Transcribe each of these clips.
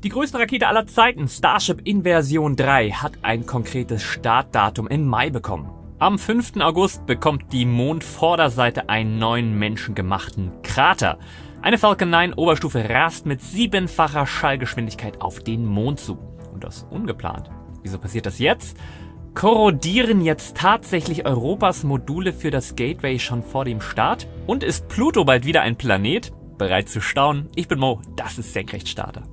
Die größte Rakete aller Zeiten, Starship in Version 3, hat ein konkretes Startdatum im Mai bekommen. Am 5. August bekommt die Mondvorderseite einen neuen menschengemachten Krater. Eine Falcon 9 Oberstufe rast mit 7-facher Schallgeschwindigkeit auf den Mond zu. Und das ungeplant. Wieso passiert das jetzt? Korrodieren jetzt tatsächlich Europas Module für das Gateway schon vor dem Start? Und ist Pluto bald wieder ein Planet? Bereit zu staunen? Ich bin Mo, das ist Senkrechtstarter.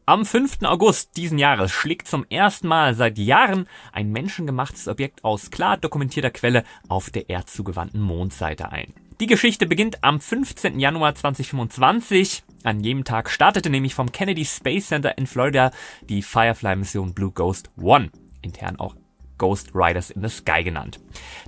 Am 5. August diesen Jahres schlägt zum ersten Mal seit Jahren ein menschengemachtes Objekt aus klar dokumentierter Quelle auf der erdzugewandten Mondseite ein. Die Geschichte beginnt am 15. Januar 2025. An jedem Tag startete nämlich vom Kennedy Space Center in Florida die Firefly-Mission Blue Ghost 1, intern auch Ghost Riders in the Sky genannt.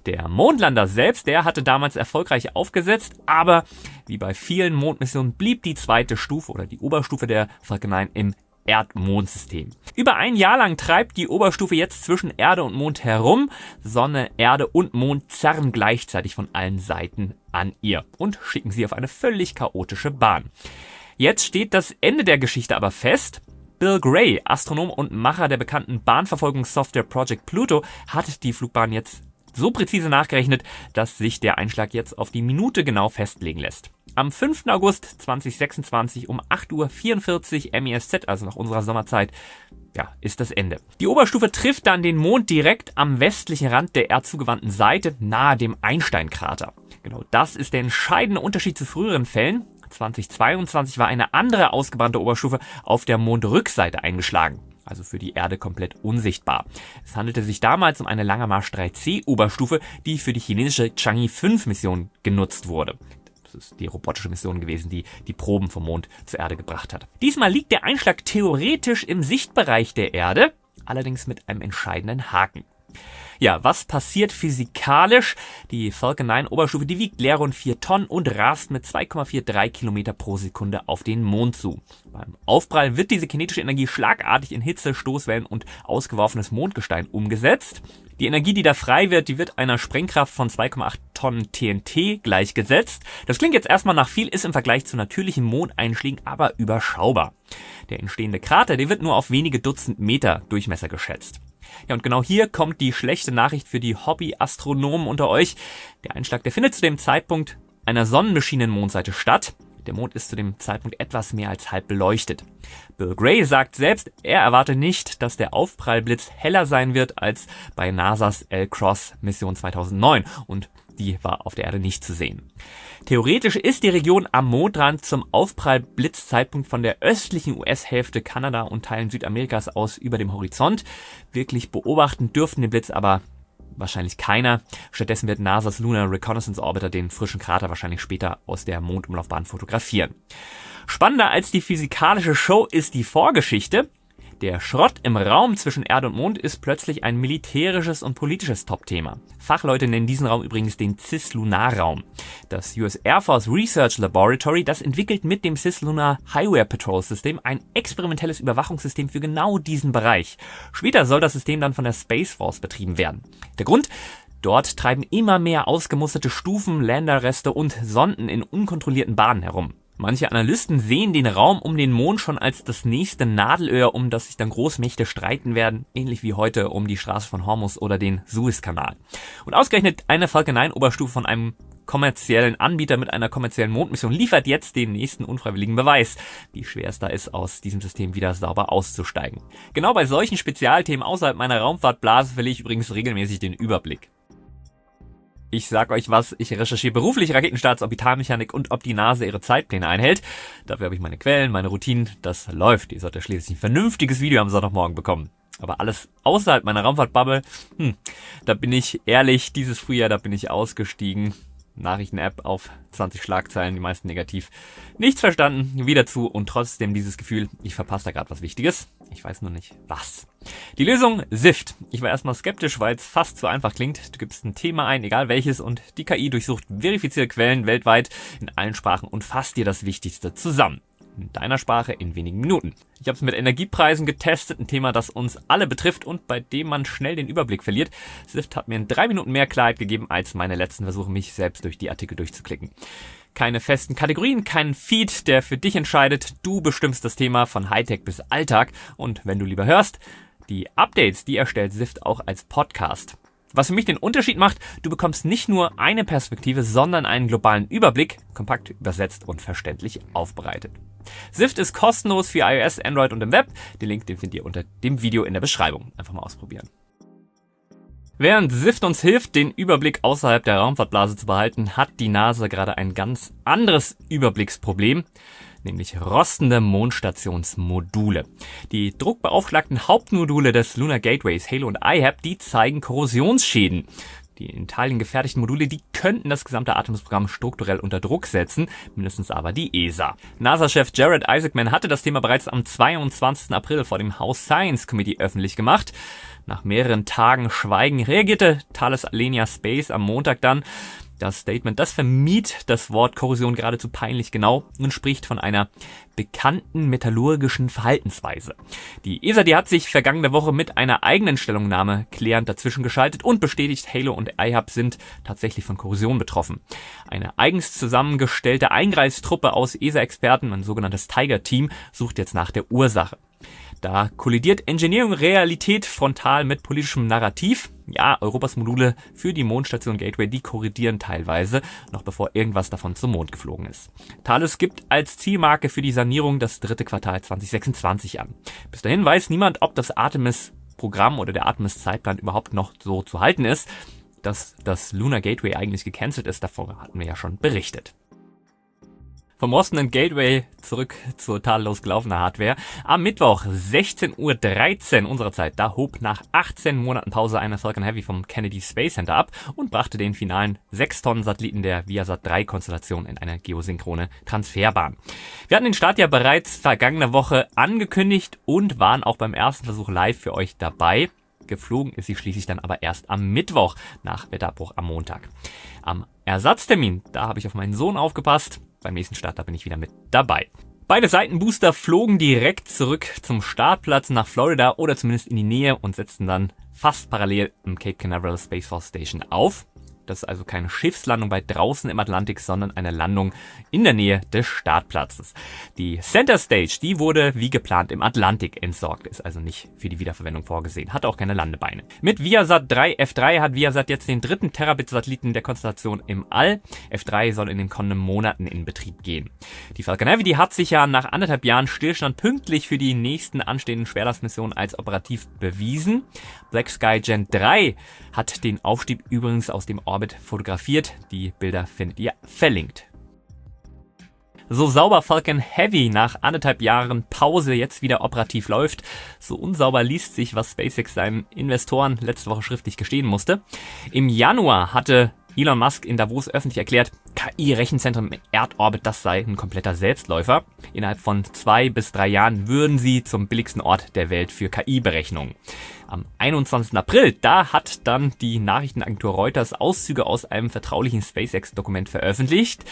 Der Mondlander selbst, der hatte damals erfolgreich aufgesetzt, aber wie bei vielen Mondmissionen blieb die zweite Stufe oder die Oberstufe der Falcon 9 im Erd-Mond-System. Über ein Jahr lang treibt die Oberstufe jetzt zwischen Erde und Mond herum. Sonne, Erde und Mond zerren gleichzeitig von allen Seiten an ihr und schicken sie auf eine völlig chaotische Bahn. Jetzt steht das Ende der Geschichte aber fest. Bill Gray, Astronom und Macher der bekannten Bahnverfolgungssoftware Project Pluto, hat die Flugbahn jetzt so präzise nachgerechnet, dass sich der Einschlag jetzt auf die Minute genau festlegen lässt. Am 5. August 2026 um 8:44 Uhr MESZ, also nach unserer Sommerzeit, ist das Ende. Die Oberstufe trifft dann den Mond direkt am westlichen Rand der erdzugewandten Seite, nahe dem Einstein-Krater. Genau das ist der entscheidende Unterschied zu früheren Fällen. 2022 war eine andere ausgebrannte Oberstufe auf der Mondrückseite eingeschlagen, also für die Erde komplett unsichtbar. Es handelte sich damals um eine Langermarsch 3C Oberstufe, die für die chinesische Chang'e 5 Mission genutzt wurde. Das ist die robotische Mission gewesen, die die Proben vom Mond zur Erde gebracht hat. Diesmal liegt der Einschlag theoretisch im Sichtbereich der Erde, allerdings mit einem entscheidenden Haken. Ja, was passiert physikalisch? Die Falcon 9 Oberstufe, die wiegt leer rund 4 Tonnen und rast mit 2,43 Kilometer pro Sekunde auf den Mond zu. Beim Aufprall wird diese kinetische Energie schlagartig in Hitze, Stoßwellen und ausgeworfenes Mondgestein umgesetzt. Die Energie, die da frei wird, die wird einer Sprengkraft von 2,8 Tonnen TNT gleichgesetzt. Das klingt jetzt erstmal nach viel, ist im Vergleich zu natürlichen Mondeinschlägen aber überschaubar. Der entstehende Krater, der wird nur auf wenige Dutzend Meter Durchmesser geschätzt. Ja, und genau hier kommt die schlechte Nachricht für die Hobby-Astronomen unter euch. Der Einschlag, der findet zu dem Zeitpunkt einer sonnenbeschienenen Mondseite statt. Der Mond ist zu dem Zeitpunkt etwas mehr als halb beleuchtet. Bill Gray sagt selbst, er erwarte nicht, dass der Aufprallblitz heller sein wird als bei NASAs L-Cross-Mission 2009 und die war auf der Erde nicht zu sehen. Theoretisch ist die Region am Mondrand zum Aufprallblitzzeitpunkt von der östlichen US-Hälfte Kanada und Teilen Südamerikas aus über dem Horizont. Wirklich beobachten dürften den Blitz aber wahrscheinlich keiner. Stattdessen wird NASAs Lunar Reconnaissance Orbiter den frischen Krater wahrscheinlich später aus der Mondumlaufbahn fotografieren. Spannender als die physikalische Show ist die Vorgeschichte. Der Schrott im Raum zwischen Erde und Mond ist plötzlich ein militärisches und politisches Top-Thema. Fachleute nennen diesen Raum übrigens den Cislunar-Raum. Das US Air Force Research Laboratory, das entwickelt mit dem Cislunar Highway Patrol System ein experimentelles Überwachungssystem für genau diesen Bereich. Später soll das System dann von der Space Force betrieben werden. Der Grund? Dort treiben immer mehr ausgemusterte Stufen, Landerreste und Sonden in unkontrollierten Bahnen herum. Manche Analysten sehen den Raum um den Mond schon als das nächste Nadelöhr, um das sich dann Großmächte streiten werden, ähnlich wie heute um die Straße von Hormuz oder den Suezkanal. Und ausgerechnet eine Falcon 9 Oberstufe von einem kommerziellen Anbieter mit einer kommerziellen Mondmission liefert jetzt den nächsten unfreiwilligen Beweis, wie schwer es da ist, aus diesem System wieder sauber auszusteigen. Genau bei solchen Spezialthemen außerhalb meiner Raumfahrtblase verliere ich übrigens regelmäßig den Überblick. Ich sag euch was, ich recherchiere beruflich Raketenstarts, Orbitalmechanik und ob die NASA ihre Zeitpläne einhält. Dafür habe ich meine Quellen, meine Routinen, das läuft. Ihr solltet schließlich ein vernünftiges Video am Sonntagmorgen bekommen. Aber alles außerhalb meiner Raumfahrtbubble, da bin ich ehrlich, dieses Frühjahr, da bin ich ausgestiegen. Nachrichten-App auf 20 Schlagzeilen, die meisten negativ. Nichts verstanden, wieder zu und trotzdem dieses Gefühl, ich verpasse da gerade was Wichtiges. Ich weiß nur nicht, was. Die Lösung, SIFT. Ich war erstmal skeptisch, weil es fast zu einfach klingt. Du gibst ein Thema ein, egal welches, und die KI durchsucht verifizierte Quellen weltweit in allen Sprachen und fasst dir das Wichtigste zusammen. In deiner Sprache in wenigen Minuten. Ich habe es mit Energiepreisen getestet, ein Thema, das uns alle betrifft und bei dem man schnell den Überblick verliert. SIFT hat mir in 3 Minuten mehr Klarheit gegeben als meine letzten Versuche, mich selbst durch die Artikel durchzuklicken. Keine festen Kategorien, keinen Feed, der für dich entscheidet. Du bestimmst das Thema von Hightech bis Alltag. Und wenn du lieber hörst, die Updates, die erstellt Sift auch als Podcast. Was für mich den Unterschied macht, du bekommst nicht nur eine Perspektive, sondern einen globalen Überblick, kompakt übersetzt und verständlich aufbereitet. Sift ist kostenlos für iOS, Android und im Web. Den Link, den findet ihr unter dem Video in der Beschreibung. Einfach mal ausprobieren. Während Sift uns hilft, den Überblick außerhalb der Raumfahrtblase zu behalten, hat die NASA gerade ein ganz anderes Überblicksproblem, nämlich rostende Mondstationsmodule. Die druckbeaufschlagten Hauptmodule des Lunar Gateways Halo und IHAP, die zeigen Korrosionsschäden. Die in Italien gefertigten Module, die könnten das gesamte Artemis-Programm strukturell unter Druck setzen, mindestens aber die ESA. NASA-Chef Jared Isaacman hatte das Thema bereits am 22. April vor dem House Science Committee öffentlich gemacht. Nach mehreren Tagen Schweigen reagierte Thales Alenia Space am Montag dann. Das Statement, das vermied das Wort Korrosion geradezu peinlich genau und spricht von einer bekannten metallurgischen Verhaltensweise. Die ESA, die hat sich vergangene Woche mit einer eigenen Stellungnahme klärend dazwischen geschaltet und bestätigt, Halo und IHAP sind tatsächlich von Korrosion betroffen. Eine eigens zusammengestellte Eingreistruppe aus ESA-Experten, ein sogenanntes Tiger-Team, sucht jetzt nach der Ursache. Da kollidiert Engineering-Realität frontal mit politischem Narrativ. Ja, Europas Module für die Mondstation Gateway, die korrigieren teilweise, noch bevor irgendwas davon zum Mond geflogen ist. Thales gibt als Zielmarke für die Sanierung das 3. Quartal 2026 an. Bis dahin weiß niemand, ob das Artemis-Programm oder der Artemis-Zeitplan überhaupt noch so zu halten ist. Dass das Lunar Gateway eigentlich gecancelt ist, davor hatten wir ja schon berichtet. Vom rostenden Gateway zurück zur tadellos gelaufenen Hardware. Am Mittwoch 16:13 Uhr unserer Zeit, da hob nach 18 Monaten Pause eine Falcon Heavy vom Kennedy Space Center ab und brachte den finalen 6-Tonnen-Satelliten der Viasat-3-Konstellation in eine geosynchrone Transferbahn. Wir hatten den Start ja bereits vergangene Woche angekündigt und waren auch beim ersten Versuch live für euch dabei. Geflogen ist sie schließlich dann aber erst am Mittwoch nach Wetterabbruch am Montag. Am Ersatztermin, da habe ich auf meinen Sohn aufgepasst. Beim nächsten Start, da bin ich wieder mit dabei. Beide Seitenbooster flogen direkt zurück zum Startplatz nach Florida oder zumindest in die Nähe und setzten dann fast parallel im Cape Canaveral Space Force Station auf. Das ist also keine Schiffslandung weit draußen im Atlantik, sondern eine Landung in der Nähe des Startplatzes. Die Center Stage, die wurde wie geplant im Atlantik entsorgt, ist also nicht für die Wiederverwendung vorgesehen, hat auch keine Landebeine. Mit Viasat 3 F3 hat Viasat jetzt den 3. Terabit-Satelliten der Konstellation im All. F3 soll in den kommenden Monaten in Betrieb gehen. Die Falcon Heavy, die hat sich ja nach 1,5 Jahren Stillstand pünktlich für die nächsten anstehenden Schwerlastmissionen als operativ bewiesen. Black Sky Gen 3 hat den Aufstieg übrigens aus dem Orbit fotografiert. Die Bilder findet ihr verlinkt. So sauber Falcon Heavy nach 1,5 Jahren Pause jetzt wieder operativ läuft, so unsauber liest sich, was SpaceX seinen Investoren letzte Woche schriftlich gestehen musste. Im Januar hatte Elon Musk in Davos öffentlich erklärt, KI-Rechenzentren im Erdorbit, das sei ein kompletter Selbstläufer. Innerhalb von 2 bis 3 Jahren würden sie zum billigsten Ort der Welt für KI-Berechnungen. Am 21. April, da hat dann die Nachrichtenagentur Reuters Auszüge aus einem vertraulichen SpaceX-Dokument veröffentlicht.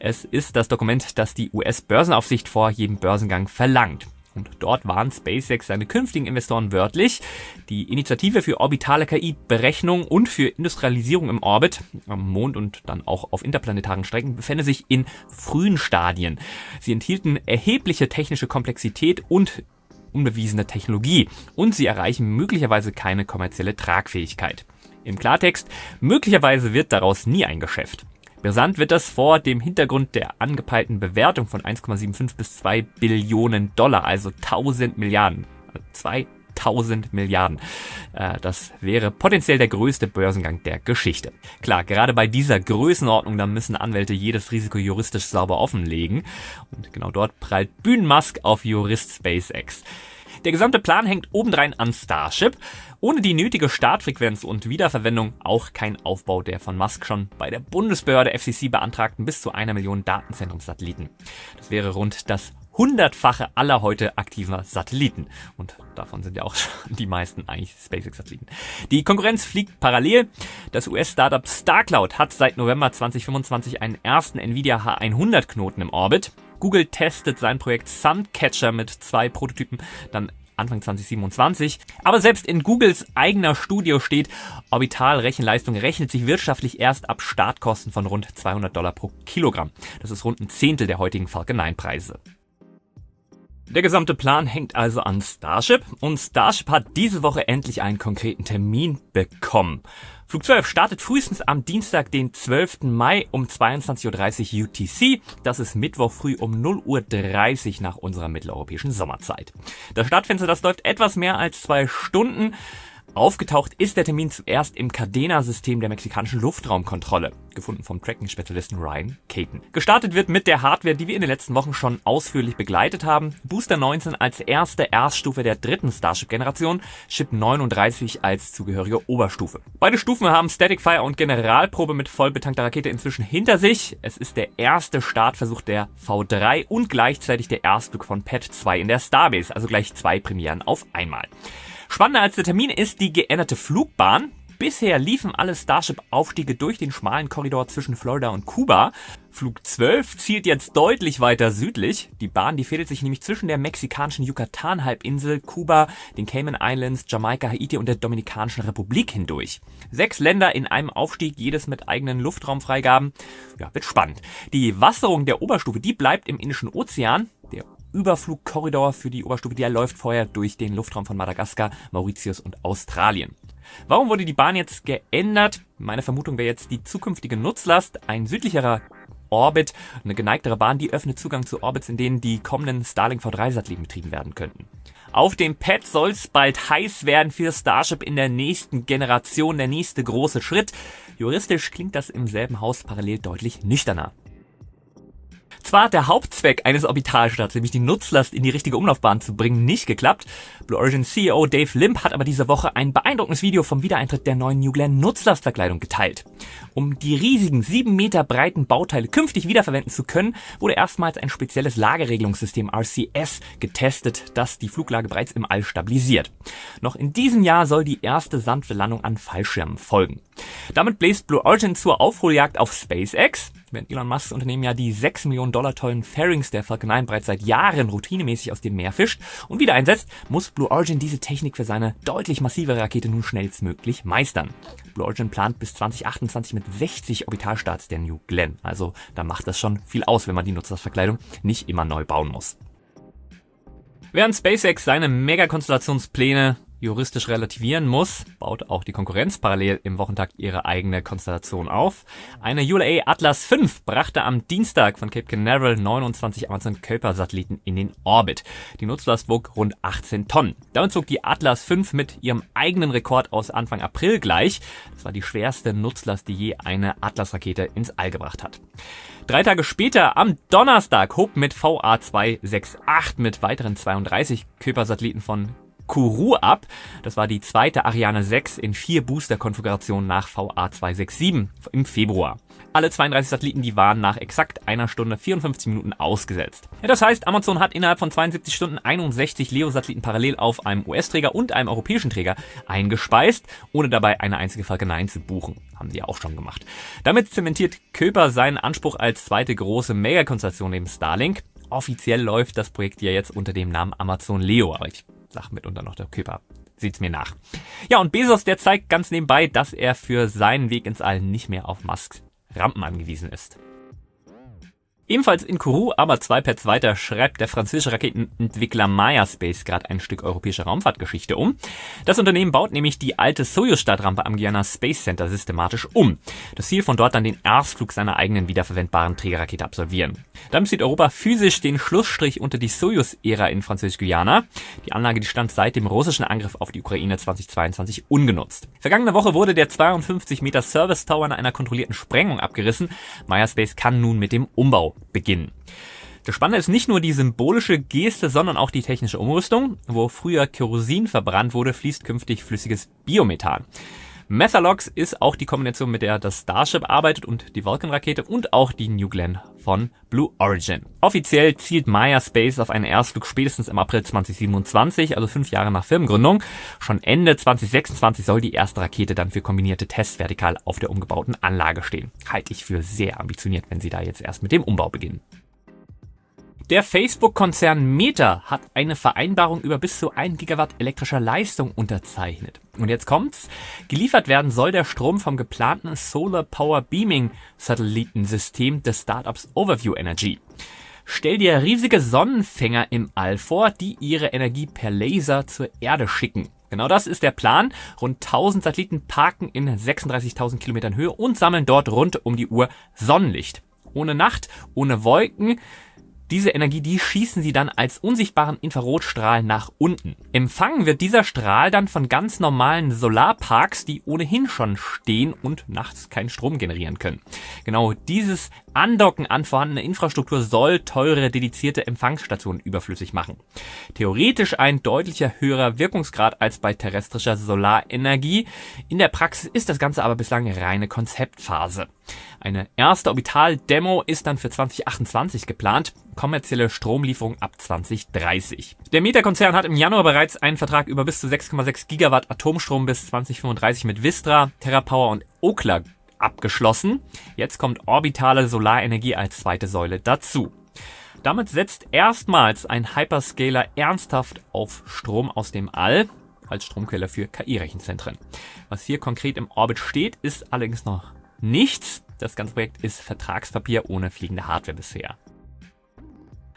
Es ist das Dokument, das die US-Börsenaufsicht vor jedem Börsengang verlangt. Und dort warnt SpaceX seine künftigen Investoren wörtlich. Die Initiative für orbitale KI-Berechnung und für Industrialisierung im Orbit, am Mond und dann auch auf interplanetaren Strecken, befände sich in frühen Stadien. Sie enthielten erhebliche technische Komplexität und unbewiesene Technologie und sie erreichen möglicherweise keine kommerzielle Tragfähigkeit. Im Klartext, möglicherweise wird daraus nie ein Geschäft. Brisant wird das vor dem Hintergrund der angepeilten Bewertung von 1,75 bis 2 Billionen Dollar, also 1000 Milliarden. 2000 Milliarden. Das wäre potenziell der größte Börsengang der Geschichte. Klar, gerade bei dieser Größenordnung, da müssen Anwälte jedes Risiko juristisch sauber offenlegen. Und genau dort prallt Bühnen-Musk auf Jurist SpaceX. Der gesamte Plan hängt obendrein an Starship. Ohne die nötige Startfrequenz und Wiederverwendung auch kein Aufbau der von Musk schon bei der Bundesbehörde FCC beantragten bis zu 1 Million Datenzentrumssatelliten. Das wäre rund das 100-fache aller heute aktiver Satelliten. Und davon sind ja auch schon die meisten eigentlich SpaceX-Satelliten. Die Konkurrenz fliegt parallel. Das US-Startup StarCloud hat seit November 2025 einen ersten Nvidia H100-Knoten im Orbit. Google testet sein Projekt Suncatcher mit 2 Prototypen dann Anfang 2027. Aber selbst in Googles eigener Studie steht, Orbitalrechenleistung rechnet sich wirtschaftlich erst ab Startkosten von rund $200 pro Kilogramm. Das ist rund ein Zehntel der heutigen Falcon 9 Preise. Der gesamte Plan hängt also an Starship und Starship hat diese Woche endlich einen konkreten Termin bekommen. Flug 12 startet frühestens am Dienstag, den 12. Mai um 22:30 Uhr UTC. Das ist Mittwoch früh um 0:30 Uhr nach unserer mitteleuropäischen Sommerzeit. Das Startfenster, das läuft etwas mehr als 2 Stunden. Aufgetaucht ist der Termin zuerst im Cadena-System der mexikanischen Luftraumkontrolle, gefunden vom Tracking-Spezialisten Ryan Caton. Gestartet wird mit der Hardware, die wir in den letzten Wochen schon ausführlich begleitet haben. Booster 19 als erste Erststufe der dritten Starship-Generation, Ship 39 als zugehörige Oberstufe. Beide Stufen haben Static Fire und Generalprobe mit vollbetankter Rakete inzwischen hinter sich. Es ist der erste Startversuch der V3 und gleichzeitig der Erstflug von Pad 2 in der Starbase, also gleich 2 Premieren auf einmal. Spannender als der Termin ist die geänderte Flugbahn. Bisher liefen alle Starship-Aufstiege durch den schmalen Korridor zwischen Florida und Kuba. Flug 12 zielt jetzt deutlich weiter südlich. Die Bahn, die fädelt sich nämlich zwischen der mexikanischen Yucatan-Halbinsel, Kuba, den Cayman Islands, Jamaika, Haiti und der Dominikanischen Republik hindurch. 6 Länder in einem Aufstieg, jedes mit eigenen Luftraumfreigaben. Ja, wird spannend. Die Wasserung der Oberstufe, die bleibt im Indischen Ozean. Der Überflugkorridor für die Oberstufe, der läuft vorher durch den Luftraum von Madagaskar, Mauritius und Australien. Warum wurde die Bahn jetzt geändert? Meine Vermutung wäre jetzt die zukünftige Nutzlast. Ein südlicherer Orbit, eine geneigtere Bahn, die öffnet Zugang zu Orbits, in denen die kommenden Starlink V3-Satelliten betrieben werden könnten. Auf dem Pad soll es bald heiß werden für Starship in der nächsten Generation, der nächste große Schritt. Juristisch klingt das im selben Haus parallel deutlich nüchterner. Zwar hat der Hauptzweck eines Orbitalstarts, nämlich die Nutzlast in die richtige Umlaufbahn zu bringen, nicht geklappt. Blue Origin CEO Dave Limp hat aber diese Woche ein beeindruckendes Video vom Wiedereintritt der neuen New Glenn Nutzlastverkleidung geteilt. Um die riesigen 7 Meter breiten Bauteile künftig wiederverwenden zu können, wurde erstmals ein spezielles Lageregelungssystem RCS getestet, das die Fluglage bereits im All stabilisiert. Noch in diesem Jahr soll die erste sanfte Landung an Fallschirmen folgen. Damit bläst Blue Origin zur Aufholjagd auf SpaceX. Während Elon Musks Unternehmen ja die $6 Millionen teuren Fairings der Falcon 9 bereits seit Jahren routinemäßig aus dem Meer fischt und wieder einsetzt, muss Blue Origin diese Technik für seine deutlich massivere Rakete nun schnellstmöglich meistern. Blue Origin plant bis 2028 mit 60 Orbitalstarts der New Glenn. Also da macht das schon viel aus, wenn man die Nutzlastverkleidung nicht immer neu bauen muss. Während SpaceX seine Megakonstellationspläne juristisch relativieren muss, baut auch die Konkurrenz parallel im Wochentakt ihre eigene Konstellation auf. Eine ULA Atlas V brachte am Dienstag von Cape Canaveral 29 Amazon Kuiper-Satelliten in den Orbit. Die Nutzlast wog rund 18 Tonnen. Damit zog die Atlas V mit ihrem eigenen Rekord aus Anfang April gleich. Das war die schwerste Nutzlast, die je eine Atlas-Rakete ins All gebracht hat. 3 Tage später, am Donnerstag, hob mit VA268 mit weiteren 32 Kuiper-Satelliten von Kourou ab. Das war die zweite Ariane 6 in 4 Booster-Konfigurationen nach VA267 im Februar. Alle 32 Satelliten, die waren nach exakt 1 Stunde 54 Minuten ausgesetzt. Ja, das heißt, Amazon hat innerhalb von 72 Stunden 61 LEO-Satelliten parallel auf einem US-Träger und einem europäischen Träger eingespeist, ohne dabei eine einzige Falcon 9 zu buchen. Haben die ja auch schon gemacht. Damit zementiert Kuiper seinen Anspruch als zweite große Megakonstellation neben Starlink. Offiziell läuft das Projekt ja jetzt unter dem Namen Amazon Leo, aber ich sag mitunter noch der Kuiper. Seht's mir nach. Ja, und Bezos, der zeigt ganz nebenbei, dass er für seinen Weg ins All nicht mehr auf Musks Rampen angewiesen ist. Ebenfalls in Kourou, aber 2 Pads weiter, schreibt der französische Raketenentwickler Maya Space gerade ein Stück europäische Raumfahrtgeschichte um. Das Unternehmen baut nämlich die alte Soyuz-Startrampe am Guyana Space Center systematisch um. Das Ziel, von dort dann den Erstflug seiner eigenen wiederverwendbaren Trägerrakete absolvieren. Damit zieht Europa physisch den Schlussstrich unter die Soyuz-Ära in Französisch-Guyana. Die Anlage, die stand seit dem russischen Angriff auf die Ukraine 2022 ungenutzt. Vergangene Woche wurde der 52 Meter Service Tower nach einer kontrollierten Sprengung abgerissen. Maya Space kann nun mit dem Umbau beginnen. Das Spannende ist nicht nur die symbolische Geste, sondern auch die technische Umrüstung. Wo früher Kerosin verbrannt wurde, fließt künftig flüssiges Biomethan. Methalox ist auch die Kombination, mit der das Starship arbeitet und die Vulcan-Rakete und auch die New Glenn von Blue Origin. Offiziell zielt Maya Space auf einen Erstflug spätestens im April 2027, also 5 Jahre nach Firmengründung. Schon Ende 2026 soll die erste Rakete dann für kombinierte Tests vertikal auf der umgebauten Anlage stehen. Halte ich für sehr ambitioniert, wenn sie da jetzt erst mit dem Umbau beginnen. Der Facebook-Konzern Meta hat eine Vereinbarung über bis zu 1 Gigawatt elektrischer Leistung unterzeichnet. Und jetzt kommt's. Geliefert werden soll der Strom vom geplanten Solar Power Beaming Satellitensystem des Startups Overview Energy. Stell dir riesige Sonnenfänger im All vor, die ihre Energie per Laser zur Erde schicken. Genau das ist der Plan. Rund 1000 Satelliten parken in 36.000 Kilometern Höhe und sammeln dort rund um die Uhr Sonnenlicht. Ohne Nacht, ohne Wolken. Diese Energie, die schießen sie dann als unsichtbaren Infrarotstrahl nach unten. Empfangen wird dieser Strahl dann von ganz normalen Solarparks, die ohnehin schon stehen und nachts keinen Strom generieren können. Genau dieses Andocken an vorhandene Infrastruktur soll teure, dedizierte Empfangsstationen überflüssig machen. Theoretisch ein deutlicher höherer Wirkungsgrad als bei terrestrischer Solarenergie. In der Praxis ist das Ganze aber bislang reine Konzeptphase. Eine erste Orbital-Demo ist dann für 2028 geplant, kommerzielle Stromlieferung ab 2030. Der Meta-Konzern hat im Januar bereits einen Vertrag über bis zu 6,6 Gigawatt Atomstrom bis 2035 mit Vistra, TerraPower und Okla abgeschlossen. Jetzt kommt orbitale Solarenergie als zweite Säule dazu. Damit setzt erstmals ein Hyperscaler ernsthaft auf Strom aus dem All als Stromquelle für KI-Rechenzentren. Was hier konkret im Orbit steht, ist allerdings noch nichts. Das ganze Projekt ist Vertragspapier ohne fliegende Hardware bisher.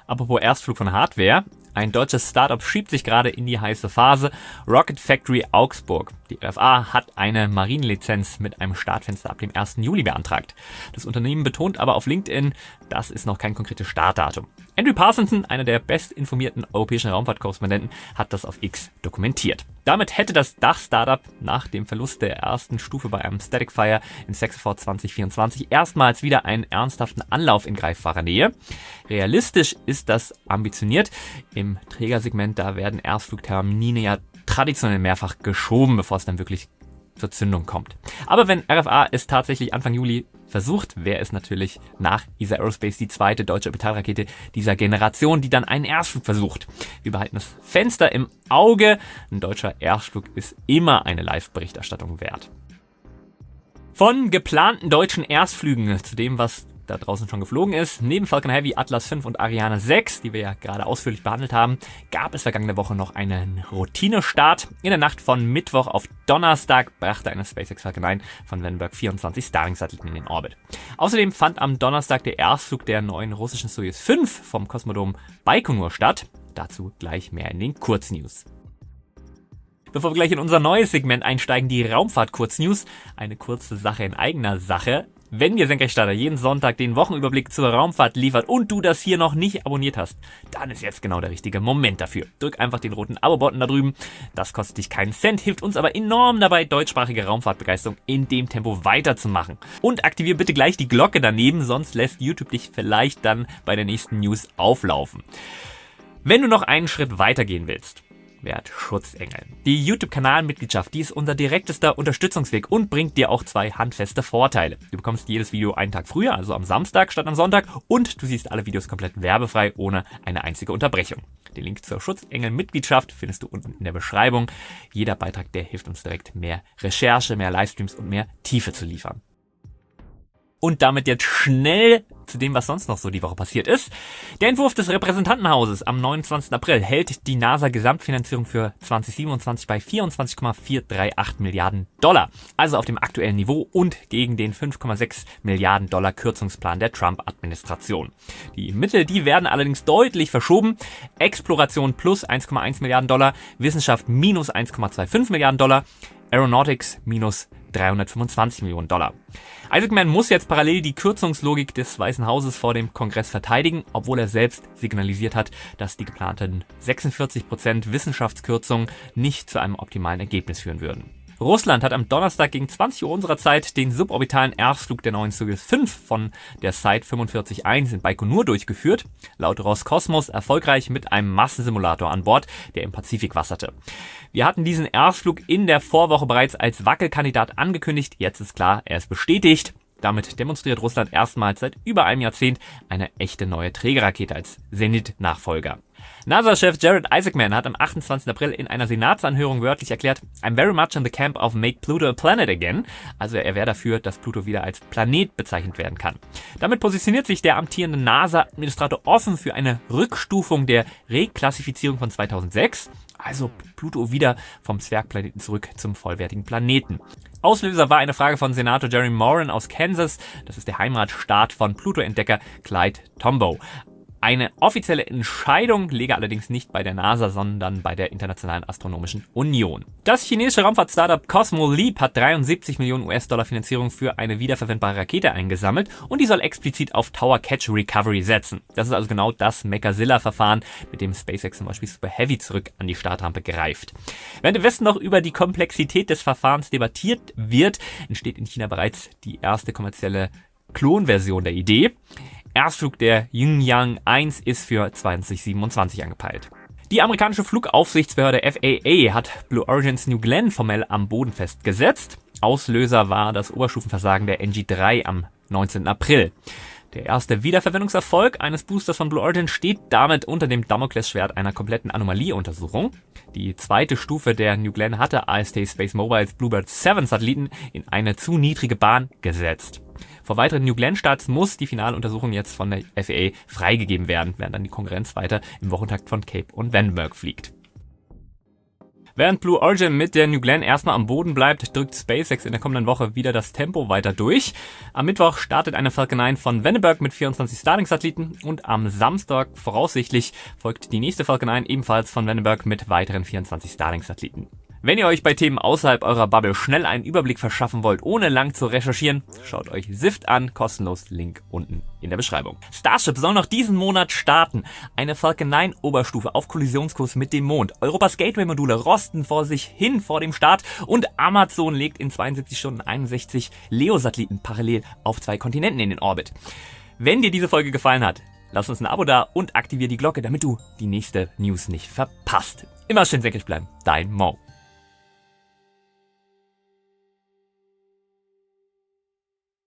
Apropos Erstflug von Hardware. Ein deutsches Startup schiebt sich gerade in die heiße Phase. Rocket Factory Augsburg. Die RFA hat eine Marinelizenz mit einem Startfenster ab dem 1. Juli beantragt. Das Unternehmen betont aber auf LinkedIn, das ist noch kein konkretes Startdatum. Andrew Parsonson, einer der bestinformierten europäischen Raumfahrtkorrespondenten, hat das auf X dokumentiert. Damit hätte das Dach-Startup nach dem Verlust der ersten Stufe bei einem Static Fire in Sexford 2024 erstmals wieder einen ernsthaften Anlauf in greifbarer Nähe. Realistisch ist das ambitioniert. Im Trägersegment, da werden Erstflugtermine ja traditionell mehrfach geschoben, bevor es dann wirklich zur Zündung kommt. Aber wenn RFA es tatsächlich Anfang Juli versucht, wäre es natürlich nach ESA Aerospace die zweite deutsche Orbitalrakete dieser Generation, die dann einen Erstflug versucht. Wir behalten das Fenster im Auge. Ein deutscher Erstflug ist immer eine Live-Berichterstattung wert. Von geplanten deutschen Erstflügen zu dem, was da draußen schon geflogen ist. Neben Falcon Heavy, Atlas V und Ariane 6, die wir ja gerade ausführlich behandelt haben, gab es vergangene Woche noch einen Routinestart. In der Nacht von Mittwoch auf Donnerstag brachte eine SpaceX Falcon 9 von Vandenberg 24 Starlink-Satelliten in den Orbit. Außerdem fand am Donnerstag der Erstflug der neuen russischen Soyuz 5 vom Kosmodrom Baikonur statt. Dazu gleich mehr in den Kurznews. Bevor wir gleich in unser neues Segment einsteigen, die Raumfahrt-Kurznews, eine kurze Sache in eigener Sache. Wenn dir Senkrechtstarter jeden Sonntag den Wochenüberblick zur Raumfahrt liefert und du das hier noch nicht abonniert hast, dann ist jetzt genau der richtige Moment dafür. Drück einfach den roten Abo-Button da drüben. Das kostet dich keinen Cent, hilft uns aber enorm dabei, deutschsprachige Raumfahrtbegeisterung in dem Tempo weiterzumachen. Und aktivier bitte gleich die Glocke daneben, sonst lässt YouTube dich vielleicht dann bei der nächsten News auflaufen. Wenn du noch einen Schritt weitergehen willst, werd Schutzengel. Die YouTube-Kanalmitgliedschaft, die ist unser direktester Unterstützungsweg und bringt dir auch 2 handfeste Vorteile. Du bekommst jedes Video einen Tag früher, also am Samstag statt am Sonntag, und du siehst alle Videos komplett werbefrei, ohne eine einzige Unterbrechung. Den Link zur Schutzengel-Mitgliedschaft findest du unten in der Beschreibung. Jeder Beitrag, der hilft uns direkt, mehr Recherche, mehr Livestreams und mehr Tiefe zu liefern. Und damit jetzt schnell zu dem, was sonst noch so die Woche passiert ist. Der Entwurf des Repräsentantenhauses am 29. April hält die NASA-Gesamtfinanzierung für 2027 bei 24,438 Milliarden $, also auf dem aktuellen Niveau und gegen den 5,6 Milliarden $ Kürzungsplan der Trump-Administration. Die Mittel, die werden allerdings deutlich verschoben. Exploration plus 1,1 Milliarden $, Wissenschaft minus 1,25 Milliarden $, Aeronautics minus 325 Millionen $. Isaacman muss jetzt parallel die Kürzungslogik des Weißen Hauses vor dem Kongress verteidigen, obwohl er selbst signalisiert hat, dass die geplanten 46% Wissenschaftskürzungen nicht zu einem optimalen Ergebnis führen würden. Russland hat am Donnerstag gegen 20 Uhr unserer Zeit den suborbitalen Erstflug der neuen Soyuz 5 von der Site 45-1 in Baikonur durchgeführt. Laut Roskosmos erfolgreich mit einem Massensimulator an Bord, der im Pazifik wasserte. Wir hatten diesen Erstflug in der Vorwoche bereits als Wackelkandidat angekündigt. Jetzt ist klar, er ist bestätigt. Damit demonstriert Russland erstmals seit über einem Jahrzehnt eine echte neue Trägerrakete als Zenit-Nachfolger. NASA-Chef Jared Isaacman hat am 28. April in einer Senatsanhörung wörtlich erklärt, I'm very much in the camp of make Pluto a planet again. Also er wäre dafür, dass Pluto wieder als Planet bezeichnet werden kann. Damit positioniert sich der amtierende NASA-Administrator offen für eine Rückstufung der Reklassifizierung von 2006. Also Pluto wieder vom Zwergplaneten zurück zum vollwertigen Planeten. Auslöser war eine Frage von Senator Jerry Moran aus Kansas. Das ist der Heimatstaat von Pluto-Entdecker Clyde Tombaugh. Eine offizielle Entscheidung läge allerdings nicht bei der NASA, sondern bei der Internationalen Astronomischen Union. Das chinesische Raumfahrt-Startup Cosmo Leap hat 73 Millionen US-Dollar Finanzierung für eine wiederverwendbare Rakete eingesammelt und die soll explizit auf Tower Catch Recovery setzen. Das ist also genau das Mechazilla-Verfahren, mit dem SpaceX zum Beispiel Super Heavy zurück an die Startrampe greift. Während im Westen noch über die Komplexität des Verfahrens debattiert wird, entsteht in China bereits die erste kommerzielle Klonversion der Idee. Erstflug der Yungyang 1 ist für 2027 angepeilt. Die amerikanische Flugaufsichtsbehörde FAA hat Blue Origin's New Glenn formell am Boden festgesetzt. Auslöser war das Oberstufenversagen der NG-3 am 19. April. Der erste Wiederverwendungserfolg eines Boosters von Blue Origin steht damit unter dem Damoklesschwert einer kompletten Anomalieuntersuchung. Die zweite Stufe der New Glenn hatte AST Space Mobiles Bluebird 7 Satelliten in eine zu niedrige Bahn gesetzt. Vor weiteren New Glenn-Starts muss die finale Untersuchung jetzt von der FAA freigegeben werden, während dann die Konkurrenz weiter im Wochentakt von Cape und Vandenberg fliegt. Während Blue Origin mit der New Glenn erstmal am Boden bleibt, drückt SpaceX in der kommenden Woche wieder das Tempo weiter durch. Am Mittwoch startet eine Falcon 9 von Vandenberg mit 24 Starlink-Satelliten und am Samstag voraussichtlich folgt die nächste Falcon 9 ebenfalls von Vandenberg mit weiteren 24 Starlink-Satelliten. Wenn ihr euch bei Themen außerhalb eurer Bubble schnell einen Überblick verschaffen wollt, ohne lang zu recherchieren, schaut euch SIFT an, kostenlos, Link unten in der Beschreibung. Starship soll noch diesen Monat starten. Eine Falcon 9 Oberstufe auf Kollisionskurs mit dem Mond. Europas Gateway-Module rosten vor sich hin vor dem Start und Amazon legt in 72 Stunden 61 LEO-Satelliten parallel auf 2 Kontinenten in den Orbit. Wenn dir diese Folge gefallen hat, lass uns ein Abo da und aktiviere die Glocke, damit du die nächste News nicht verpasst. Immer schön senkrecht bleiben. Dein Mo.